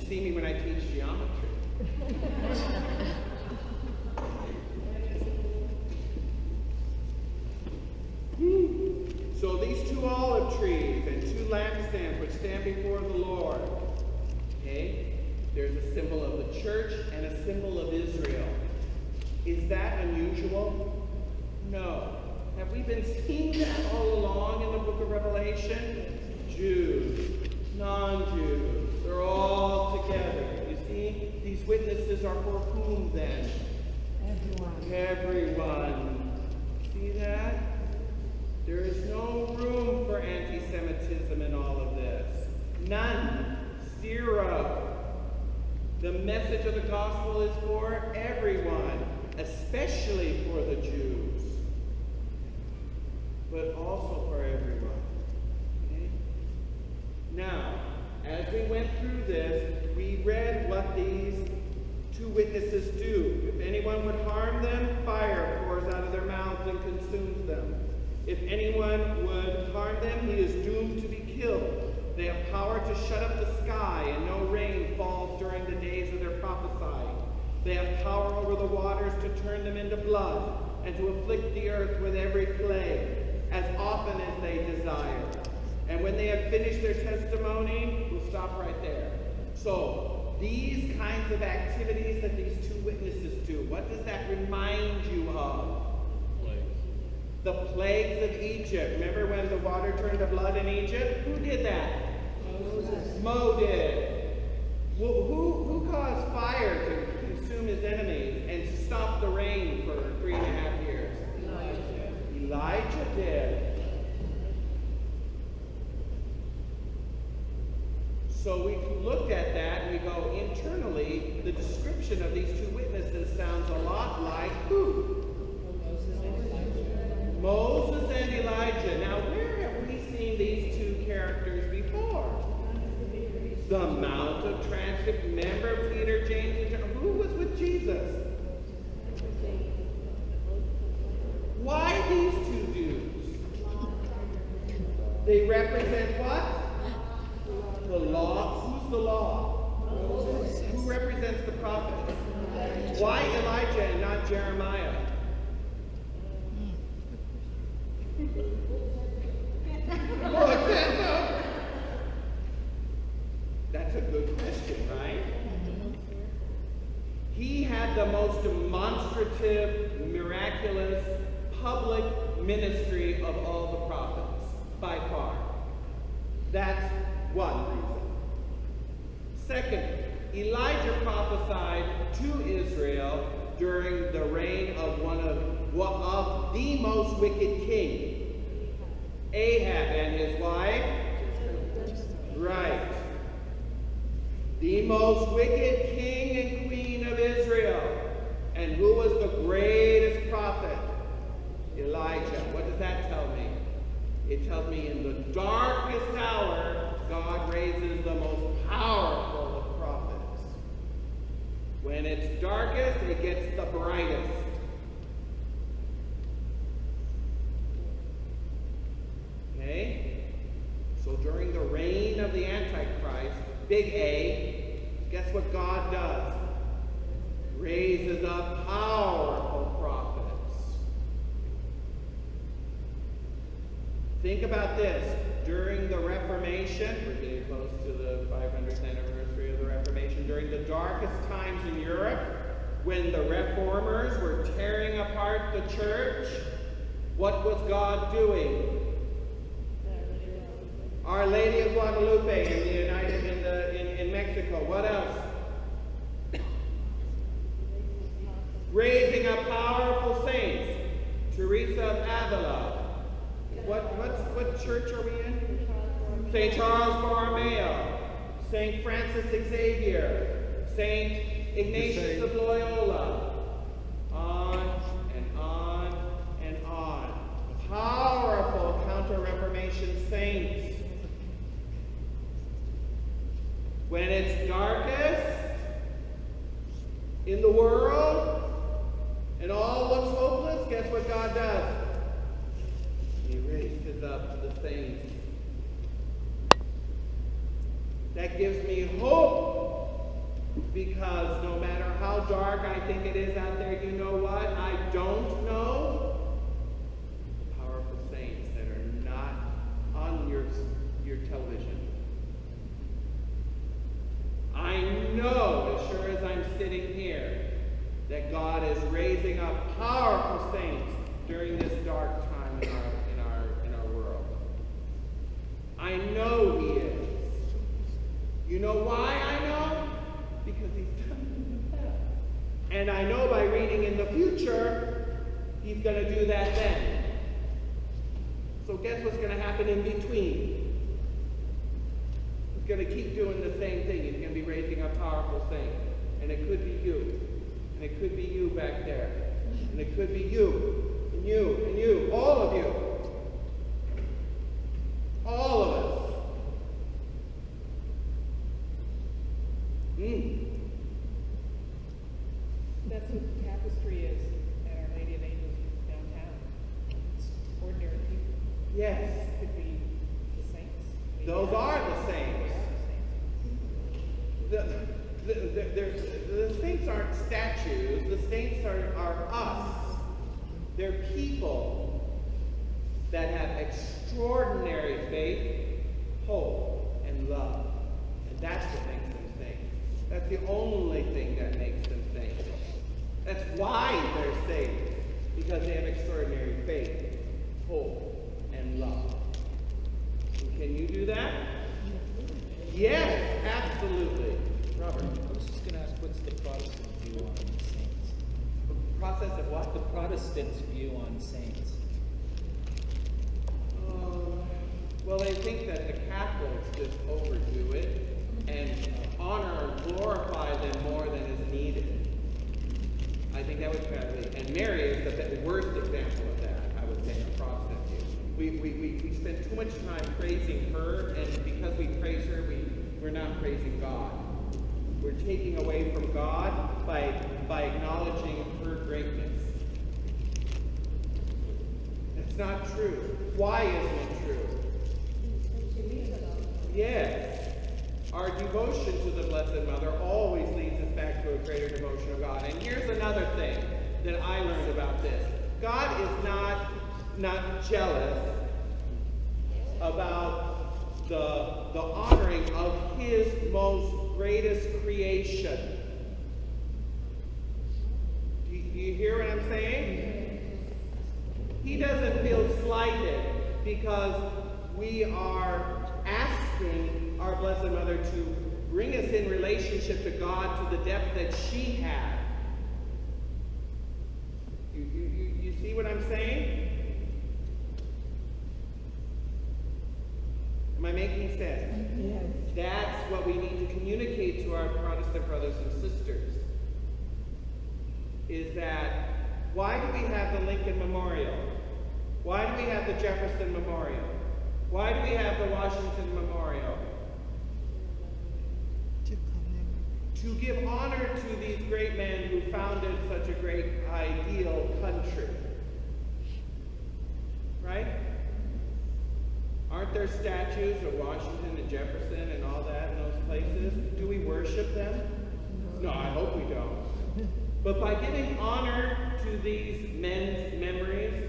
see me when I teach geometry. So these two olive trees and two lampstands which stand before the Lord, okay? There's a symbol of the church and a symbol of Israel. Is that unusual? No. Have we been seeing that all along in the book of Revelation? Jews, non-Jews, they're all together. You see, these witnesses are for whom then? Everyone. Everyone. See that? There is no room for anti-Semitism in all of this. None. Zero. The message of the gospel is for everyone, especially for the Jews, but also for everyone. Okay? Now, as we went through this, we read what these two witnesses do. If anyone would harm them, fire pours out of their mouths and consumes them. If anyone would harm them, he is doomed to be killed. They have power to shut up the sky, and no rain falls during the days of their prophesying. They have power over the waters to turn them into blood, and to afflict the earth with every plague, as often as they desire. And when they have finished their testimony, we'll stop right there. So, these kinds of activities that these two witnesses do, what does that remind you of? The plagues of Egypt. Remember when the water turned to blood in Egypt? Who did that? Moses. Mo did. Who caused fire to consume his enemies and to stop the rain for 3.5 years? Elijah did. So we looked at that and we go, internally, the description of these two witnesses sounds a lot like who? Moses and Elijah. Now, where have we seen these two characters before? The Mount of Transfiguration. Remember Peter, James, and John? Who was with Jesus? Why these two dudes? They represent what? The law. Who's the law? Moses. Who represents the prophets? Why Elijah and not Jeremiah? That's a good question, right? He had the most demonstrative, miraculous, public ministry of all the prophets, by far. That's one reason. Second, Elijah prophesied to Israel during the reign of one of the most wicked king, Ahab and his wife. Right. The most wicked king and queen of Israel. And who was the greatest prophet? Elijah. What does that tell me? It tells me in the darkest hour, God raises the most powerful of prophets. When it's darkest, it gets the brightest. Okay? So during the reign of the Antichrist, big A, guess what God does? Raises up powerful prophets. Think about this. During the Reformation, we're getting close to the 500th anniversary of the Reformation, during the darkest times in Europe, when the reformers were tearing apart the church, what was God doing? Our Lady of Guadalupe in the in Mexico. What else? Raising up powerful saints. Teresa of Avila. What church are we in? St. Charles Borromeo. St. Francis Xavier. St. Ignatius of Loyola. On and on and on. Powerful Counter-Reformation saints. When it's darkest in the world and all looks hopeless, guess what God does? He raises up the saints. That gives me hope Because no matter how dark I think it is out there, you know what? I don't know powerful saints that are not on your television. I know, as sure as I'm sitting here, that God is raising up powerful saints during this dark time in our world. I know He is. You know why I know? Because He's done it in the past. And I know by reading in the future, He's going to do that then. So guess what's going to happen in between? He's going to keep doing the same thing. He's going to be raising up powerful saints. And it could be you. And it could be you back there. And it could be you. And you. And you. All of you. All of us. That's what the tapestry is at Our Lady of Angels downtown. It's ordinary people. Yes. It could be the saints. Maybe Those are the saints. The saints aren't statues. The saints are us. They're people that have extraordinary faith, hope, and love. And that's what makes them saints. That's the only thing that makes them saints. That's why they're saints. Because they have extraordinary faith, hope, and love. And can you do that? Yes, absolutely. Robert. I was just going to ask, what's the Protestant view on saints? The process of what? The Protestants' view on saints. Well, they think that the Catholics just overdo it and honor and glorify them more than is needed. I think that would be, and Mary is the worst example of that, I would say, in a Protestant view. We spend too much time praising her, and because we praise her, we're not praising God. We're taking away from God by acknowledging her greatness. It's not true. Why isn't it true? Yes. Our devotion to the Blessed Mother always leads us back to a greater devotion of God. And here's another thing that I learned about this. God is not jealous about the honoring of His most greatest creation. Do you hear what I'm saying? He doesn't feel slighted because we are asking our Blessed Mother to bring us in relationship to God to the depth that she had. You see what I'm saying? Am I making sense? Yes. That's what we need to communicate to our Protestant brothers and sisters. Is that, why do we have the Lincoln Memorial? Why do we have the Jefferson Memorial? Why do we have the Washington Memorial? To give honor to these great men who founded such a great ideal country. Right? Aren't there statues of Washington and Jefferson and all that in those places? Do we worship them? No, I hope we don't. But by giving honor to these men's memories,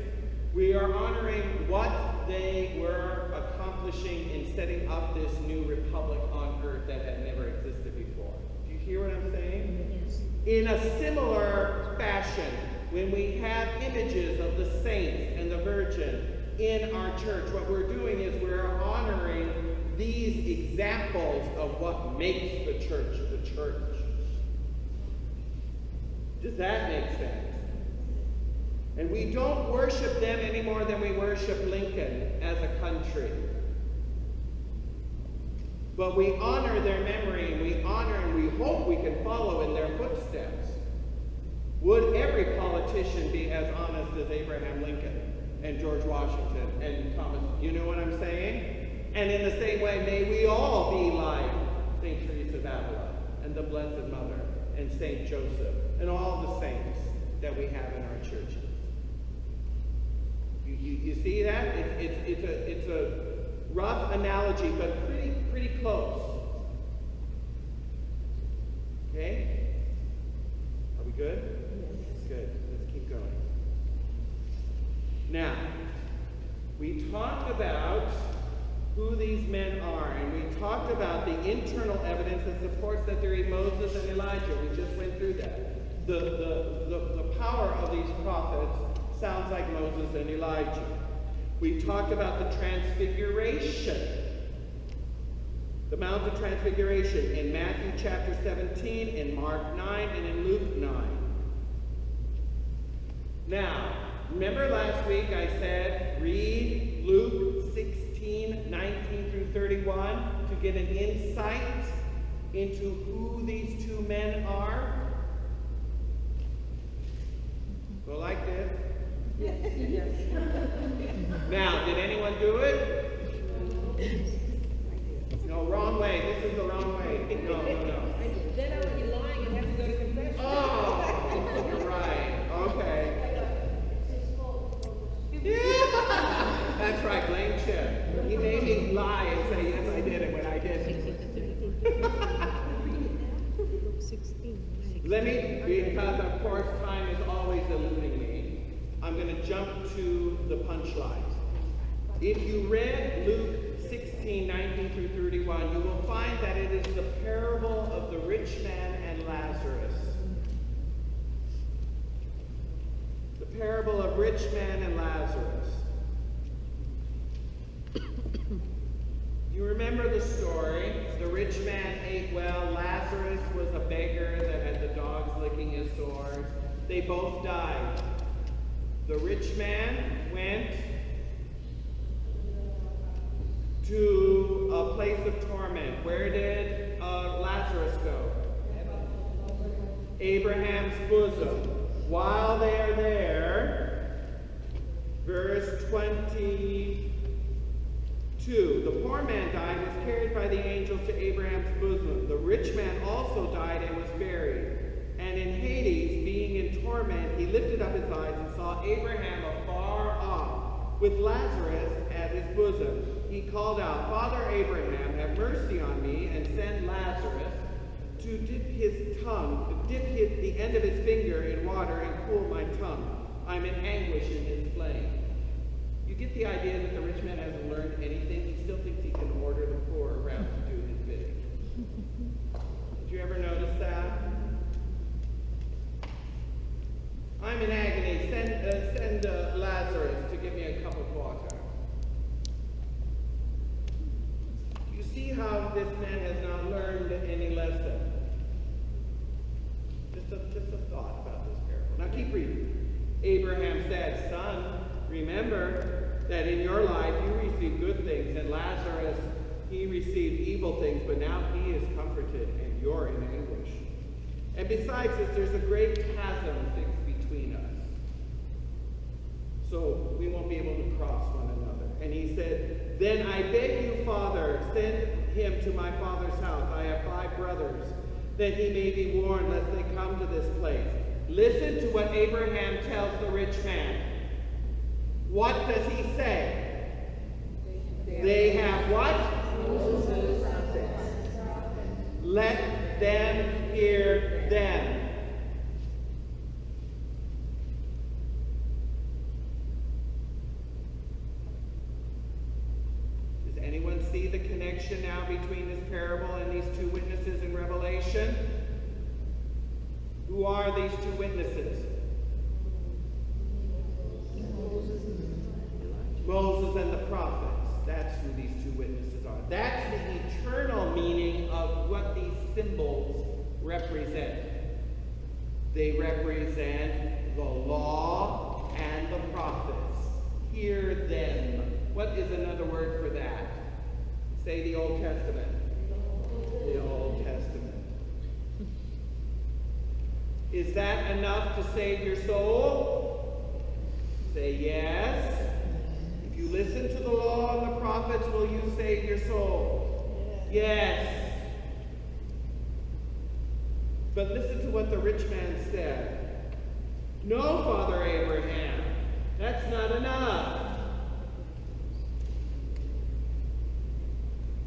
we are honoring what they were accomplishing in setting up this new republic on earth that had never existed before. Do you hear what I'm saying? Yes. In a similar fashion, when we have images of the saints and the Virgin in our church, what we're doing is we're honoring these examples of what makes the church the church. Does that make sense? And we don't worship them any more than we worship Lincoln as a country. But we honor their memory, and we honor and we hope we can follow in their footsteps. Would every politician be as honest as Abraham Lincoln and George Washington and Thomas? You know what I'm saying? And in the same way, may we all be like St. Teresa of Avila and the Blessed Mother and St. Joseph and all the saints that we have in our churches. You see that? It's a rough analogy, but pretty close. Okay? Good? Good. Let's keep going. Now, we talked about who these men are, and we talked about the internal evidence that supports that they're Moses and Elijah. We just went through that. The power of these prophets sounds like Moses and Elijah. We talked about the transfiguration, the Mount of Transfiguration in Matthew chapter 17, in Mark 9, and in Luke 9. Now, remember last week I said read Luke 16, 19 through 31 to get an insight into who these two men are? Go like this. Yes. Now, did anyone do it? No, wrong way. This is the wrong way. No. Then I would be lying and have to go to confession. Oh, you're right. Okay. Yeah. That's right, blame Chip. He made me lie and say, yes, I did it when I didn't. Let me, because of course time is always eluding me, I'm going to jump to the punchline. If you read Luke 16, 19 through 31, you will find that it is the parable of the rich man and Lazarus. The parable of rich man and Lazarus. You remember the story. The rich man ate well. Lazarus was a beggar that had the dogs licking his sores. They both died. The rich man went to a place of torment. Where did Lazarus go? Abraham's bosom. While they're there, verse 22, the poor man died and was carried by the angels to Abraham's bosom. The rich man also died and was buried. And in Hades, being in torment, he lifted up his eyes and saw Abraham afar off, with Lazarus at his bosom. He called out, Father Abraham, have mercy on me, and send Lazarus to dip the end of his finger in water and cool my tongue. I'm in anguish in his flame. You get the idea that the rich man hasn't learned anything. He still thinks he can order the poor around to do his bidding. Did you ever notice that? I'm in agony. Send Lazarus to give me a cup of water. You see how this man has not learned any lesson? Just a thought about this parable. Now keep reading. Abraham said, Son, remember that in your life you received good things, and Lazarus, he received evil things, but now he is comforted, and you're in anguish. And besides this, there's a great chasm fixed between us. So we won't be able to cross one another. And he said, Then I beg you, Father, send him to my father's house. I have 5 brothers, that he may be warned lest they come to this place. Listen to what Abraham tells the rich man. What does he say? They have what? Let them hear them. Does anyone see the connection now between this parable and these 2 witnesses in Revelation? Who are these 2 witnesses? Moses and the prophets. That's who these 2 witnesses are. That's the eternal meaning of what these symbols represent. They represent the law and the prophets. Hear them. What is another word for that? Say the Old Testament. The Old Testament. Is that enough to save your soul? Say yes. If you listen to the law and the prophets, will you save your soul? Yes. But listen to what the rich man said. No, Father Abraham, that's not enough.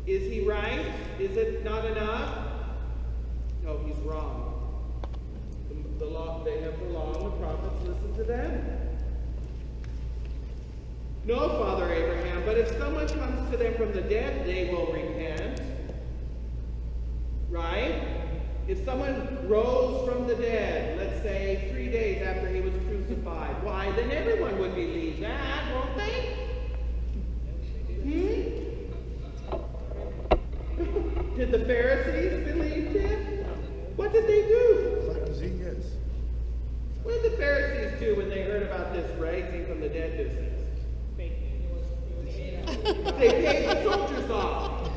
Is he right? Is it not enough? No, he's wrong. The law, they have prolonged the prophets, listen to them. No, Father Abraham, but if someone comes to them from the dead, they will repent. Right? If someone rose from the dead, let's say 3 days after he was crucified, why, then everyone would believe that, won't they? Did the Pharisees believe him? What did they do? Yes. What did the Pharisees do when they heard about this raising from the dead business? They paid the soldiers off.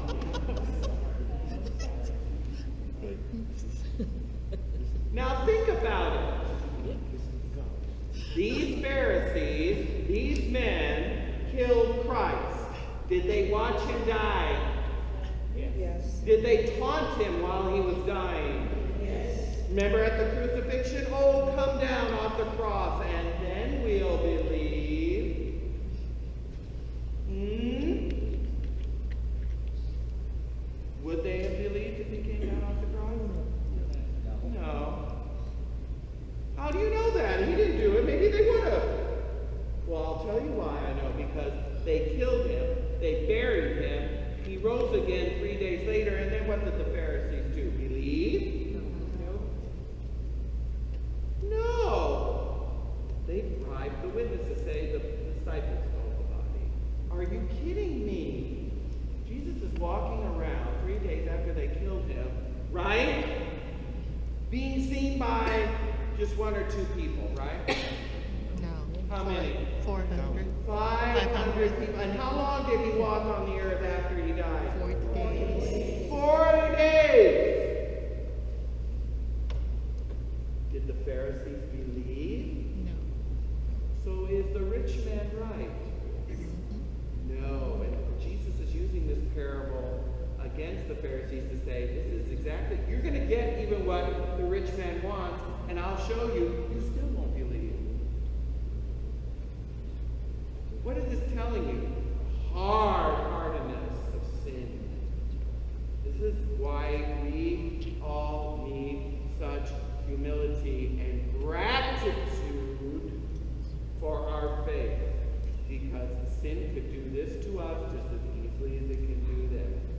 Now think about it. These Pharisees, these men, killed Christ. Did they watch him die? Yes. Did they taunt him while he was dying? Yes. Remember at the crucifixion? Oh, come down off the cross, and then we'll believe. Would they have believed if he came down off the cross? No. How do you know that? He didn't do it. Maybe they would have. Well, I'll tell you why I know. Because they killed him. They buried him. He rose again 3 days later. And then what did the Pharisees do? Believe? No. They bribed the witnesses to say the disciples stole the body. Are you kidding me? Jesus is walking around 3 days after they killed him, right? Being seen by just 1 or 2 people, right? No. How many? 400. 500 people. And how long did he walk on the earth after he died? 40 days. 40 days! Did the Pharisees believe? No. So is the rich man right? No. And Jesus is using this parable against the Pharisees to say, this is exactly, you're going to get even what the rich man wants, and I'll show you, you still won't believe. What is this telling you? Hard-heartedness of sin. This is why we all need